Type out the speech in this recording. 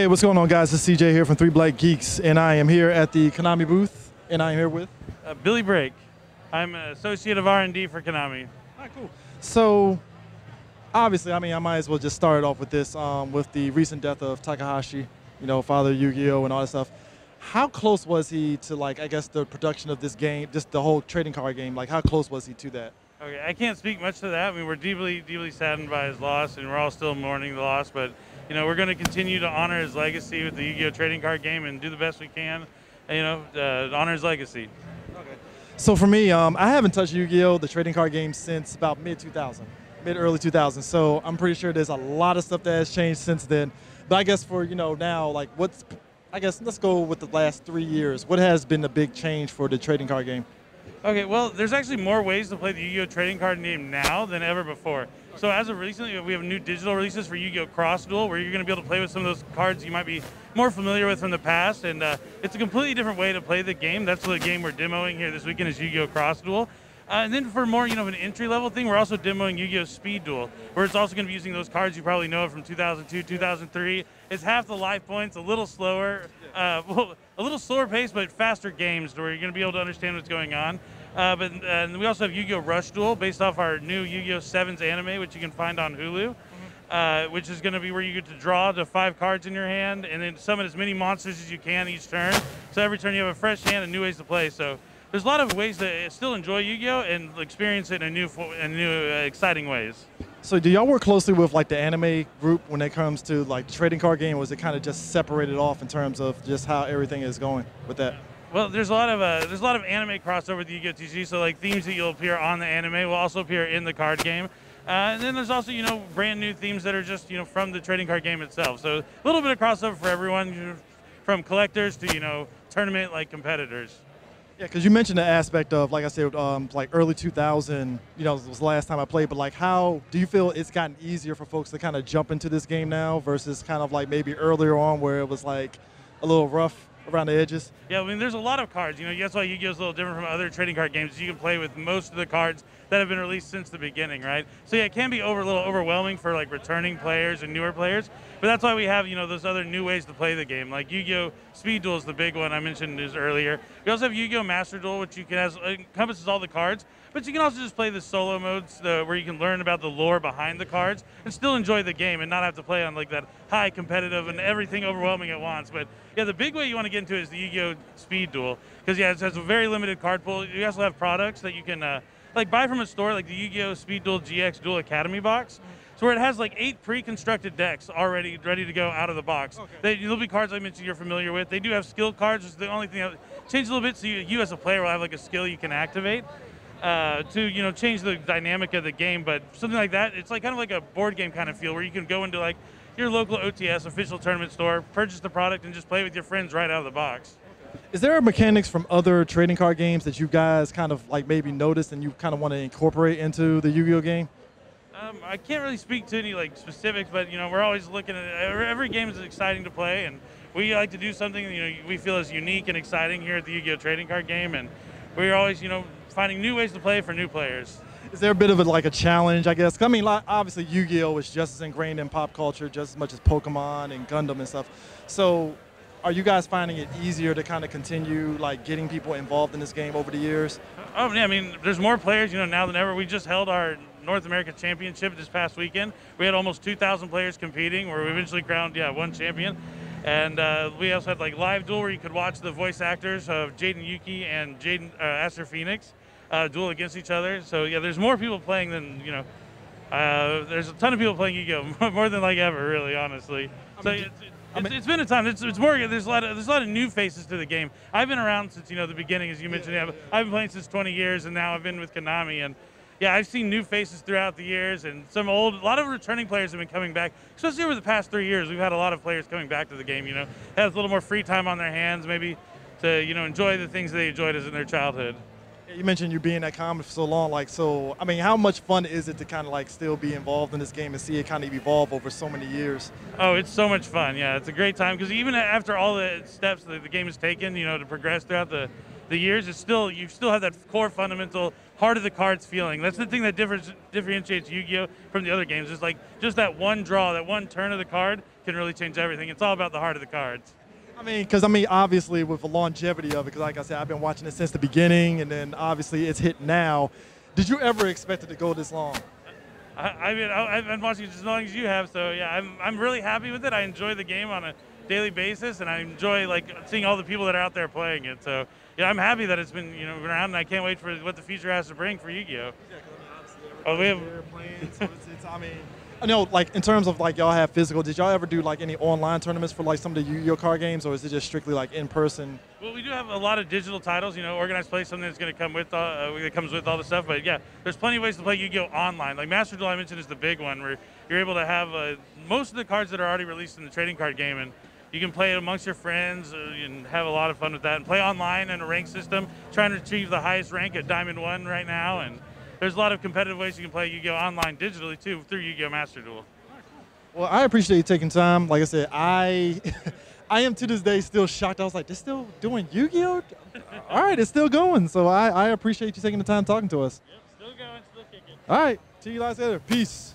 Hey, what's going on, guys? It's CJ here from Three Black Geeks, and I am here at the Konami booth, and I am here with Billy Brake. I'm an associate of R&D for Konami. All right, cool. So, obviously, I might as well just start off with this, with the recent death of Takahashi, father of Yu-Gi-Oh! And all that stuff. How close was he to, like, I guess, the production of this game, just the whole trading card game? Like, how close was he to that? Okay, I can't speak much to that. I mean, we're deeply, deeply saddened by his loss, and we're all still mourning the loss. But we're going to continue to honor his legacy with the Yu-Gi-Oh! Trading card game and do the best we can, honor his legacy. Okay. So for me, I haven't touched Yu-Gi-Oh! The trading card game since about mid-early 2000s. So I'm pretty sure there's a lot of stuff that has changed since then. But I guess for now, like let's go with the last 3 years. What has been the big change for the trading card game? Okay, well, there's actually more ways to play the Yu-Gi-Oh! Trading card game now than ever before. So as of recently, we have new digital releases for Yu-Gi-Oh! Cross Duel, where you're going to be able to play with some of those cards you might be more familiar with from the past, and it's a completely different way to play the game. That's the game we're demoing here this weekend is Yu-Gi-Oh! Cross Duel. And then for more, of an entry-level thing, we're also demoing Yu-Gi-Oh! Speed Duel, where it's also going to be using those cards you probably know from 2002, 2003. It's half the life points, a little slower, a little slower pace, but faster games where you're going to be able to understand what's going on. But we also have Yu-Gi-Oh! Rush Duel based off our new Yu-Gi-Oh! 7's anime, which you can find on Hulu, which is going to be where you get to draw to 5 cards in your hand and then summon as many monsters as you can each turn. So every turn you have a fresh hand and new ways to play. So there's a lot of ways to still enjoy Yu-Gi-Oh! And experience it in new exciting ways. So do y'all work closely with like the anime group when it comes to like the trading card game, or is it kind of just separated off in terms of just how everything is going with that? Well, there's a lot of anime crossover with Yu-Gi-Oh! TCG, so like themes that you'll appear on the anime will also appear in the card game. And then there's also brand new themes that are just from the trading card game itself. So a little bit of crossover for everyone, from collectors to tournament like competitors. Yeah, because you mentioned the aspect of, like I said, like early 2000, was the last time I played, but like how do you feel it's gotten easier for folks to kind of jump into this game now versus kind of like maybe earlier on where it was like a little rough around the edges? Yeah, I mean, there's a lot of cards. That's why Yu-Gi-Oh! Is a little different from other trading card games. You can play with most of the cards that have been released since the beginning, right? So yeah, it can be a little overwhelming for like returning players and newer players, but that's why we have those other new ways to play the game. Like Yu-Gi-Oh! Speed Duel is the big one I mentioned earlier. We also have Yu-Gi-Oh! Master Duel, which encompasses all the cards, but you can also just play the solo modes where you can learn about the lore behind the cards and still enjoy the game and not have to play on like that high competitive and everything overwhelming at once. But yeah, the big way you want to get into it is the Yu-Gi-Oh! Speed Duel, because it has a very limited card pool. You also have products that you can like buy from a store, like the Yu-Gi-Oh! Speed Duel GX Duel Academy box. So where it has like 8 pre-constructed decks already ready to go out of the box. Okay. There'll be cards I mentioned you're familiar with. They do have skill cards, which is the only thing that changed a little bit. So you as a player will have like a skill you can activate to change the dynamic of the game. But something like that, it's like kind of like a board game kind of feel where you can go into like your local OTS official tournament store, purchase the product, and just play with your friends right out of the box. Is there mechanics from other trading card games that you guys kind of like maybe noticed and you kind of want to incorporate into the Yu-Gi-Oh! Game? I can't really speak to any like specifics, but we're always looking at every game is exciting to play, and we like to do something we feel is unique and exciting here at the Yu-Gi-Oh! Trading card game, and we're always finding new ways to play for new players. Is there a bit of a challenge, I guess? I mean, obviously Yu-Gi-Oh! Is just as ingrained in pop culture, just as much as Pokemon and Gundam and stuff. So, are you guys finding it easier to kind of continue like getting people involved in this game over the years? Oh yeah, I mean, there's more players now than ever. We just held our North America Championship this past weekend. We had almost 2,000 players competing, where we eventually crowned one champion. And we also had like live duel where you could watch the voice actors of Jaden Yuki and Aster Phoenix duel against each other. So yeah, there's more people playing than there's a ton of people playing Yu-Gi-Oh! More than like ever, really, honestly. It's been a time. It's more. There's a lot of new faces to the game. I've been around since the beginning, as you mentioned. I've been playing since 20 years, and now I've been with Konami. And yeah, I've seen new faces throughout the years, and a lot of returning players have been coming back. Especially over the past 3 years, we've had a lot of players coming back to the game. Have a little more free time on their hands, maybe to enjoy the things they enjoyed as in their childhood. You mentioned you being at Konami for so long, I mean, how much fun is it to kind of still be involved in this game and see it kind of evolve over so many years? Oh, it's so much fun. Yeah, it's a great time because even after all the steps that the game has taken, to progress throughout the years, you still have that core fundamental heart of the cards feeling. That's the thing that differentiates Yu-Gi-Oh from the other games. Is like just that one draw, that one turn of the card can really change everything. It's all about the heart of the cards. Obviously with the longevity of it, because like I said, I've been watching it since the beginning, and then obviously it's hit now. Did you ever expect it to go this long? I've been watching it as long as you have, so yeah, I'm really happy with it. I enjoy the game on a daily basis, and I enjoy like seeing all the people that are out there playing it. So yeah, I'm happy that it's been been around, and I can't wait for what the future has to bring for Yu-Gi-Oh. Yeah, because we have playing, so I know, like in terms of like y'all have physical. Did y'all ever do like any online tournaments for like some of the Yu-Gi-Oh card games, or is it just strictly like in person? Well, we do have a lot of digital titles. Organized play, something that's going to come with that comes with all the stuff. But yeah, there's plenty of ways to play Yu-Gi-Oh online. Like Master Duel, I mentioned, is the big one where you're able to have most of the cards that are already released in the trading card game, and you can play it amongst your friends and have a lot of fun with that. And play online in a rank system, trying to achieve the highest rank at Diamond 1 right now. And there's a lot of competitive ways you can play Yu-Gi-Oh online digitally too through Yu-Gi-Oh Master Duel. Well, I appreciate you taking time. Like I said, I am to this day still shocked. I was like, they're still doing Yu-Gi-Oh? All right, it's still going. So I appreciate you taking the time talking to us. Yep, still going, still kicking. All right, see you guys later. Peace.